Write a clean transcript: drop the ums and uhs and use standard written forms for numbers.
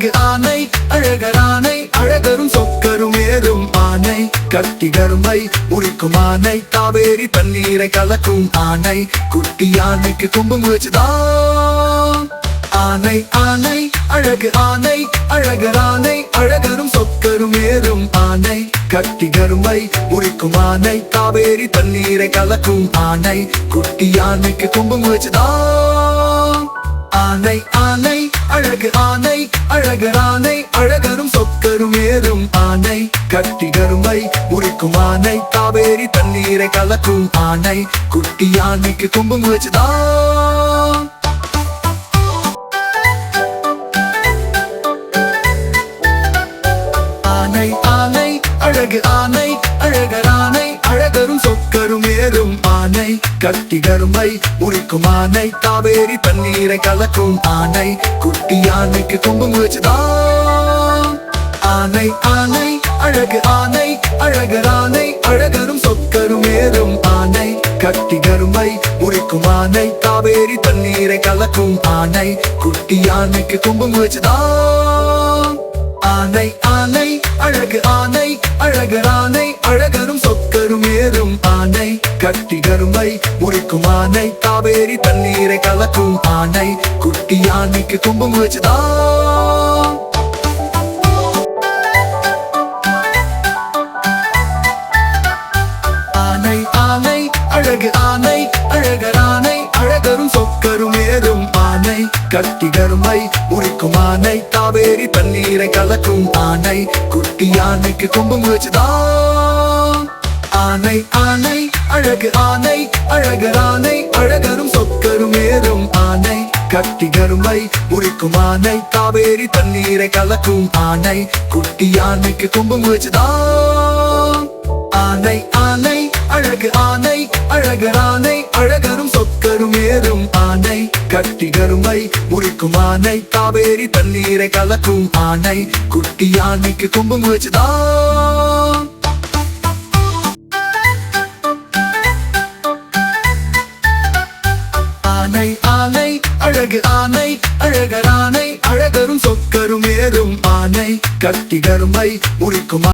அழகு ஆனை அழகரானை அழகரும் சொக்கரும் ஏறும் ஆனை கட்டி கருமை உரிக்கும் ஆனை காவேரி தண்ணீரை கலக்கும் ஆனை குட்டி யானைக்கு கும்பம் வச்சுதான் ஆனை ஆனை அழகு ஆனை அழகரானை அழகரும் சொக்கரும் ஏறும் ஆனை கட்டி கருமை உரிக்கும் ஆனை காவேரி தண்ணீரை கலக்கும் ஆனை குட்டி யானைக்கு கும்பம் வச்சுதான் ஆனை ஆனை அழகு ஆனை அழகரானை அழகரும் சொக்கரும் ஏறும் ஆனை கட்டி கருமை உரிக்கும் ஆனை காவேரி தண்ணீரை கலக்கும் ஆனை குட்டி யானைக்கு கும்பம் வச்சுதான் ஆனை ஆனை அழகு ஆனை அழகரானை அழகரும் சொக்கரும் ஏறும் ஆனை கட்டி கருமை உரிக்கும் ஆனை காவேரி தண்ணீரை கலக்கும் ஆனை குட்டி யானைக்கு கும்பம் வச்சுதான் ஆனை ஆனை அழகு ஆனை அழகரானை அழகரும் சொக்கரும் ஏறும் ஆனை கட்டி கருமை உரிக்கும் ஆனை காவேரி தண்ணீரை கலக்கும் ஆனை குட்டி யானைக்கு கும்பம் வச்சுதான் ஆனை ஆனை அழகு ஆனை அழகரானை அழகரும் சொக்கரும் ஏறும் ஆனை கட்டி கருமை உரிக்கும் ஆனை காவேரி தண்ணீரை கலக்கும் ஆனை குட்டி யானைக்கு கும்பம் வச்சுதான் ஆனை ஆனை அழகு ஆனை அழகரானை அழகரும் சொக்கரும் ஏறும் ஆனை கட்டி கருமை உரிக்கும் ஆனை காவேரி தண்ணீரை கலக்கும் ஆனை குட்டி யானைக்கு கும்பம் வச்சுதான் ஆனை ஆனை அழகு ஆனை அழகரானை அழகரும் சொக்கரும் ஏறும் ஆனை கட்டி கருமை உரிக்கும் ஆனை காவேரி தண்ணீரை கலக்கும் ஆனை குட்டி யானைக்கு கும்பம் வச்சுதான் ஆனை ஆனை அழகு ஆனை அழகரானை அழகரும் சொக்கரும் ஏறும் ஆனை கட்டி கருமை உரிக்கும் ஆனை காவேரி தண்ணீரை கலக்கும் ஆனை குட்டி யானைக்கு கும்பம் வச்சுதான் ஆனை ஆனை அழகு ஆனை அழகரானை அழகரும் சொக்கரும் ஏறும் ஆனை கட்டி கருமை உரிக்கும்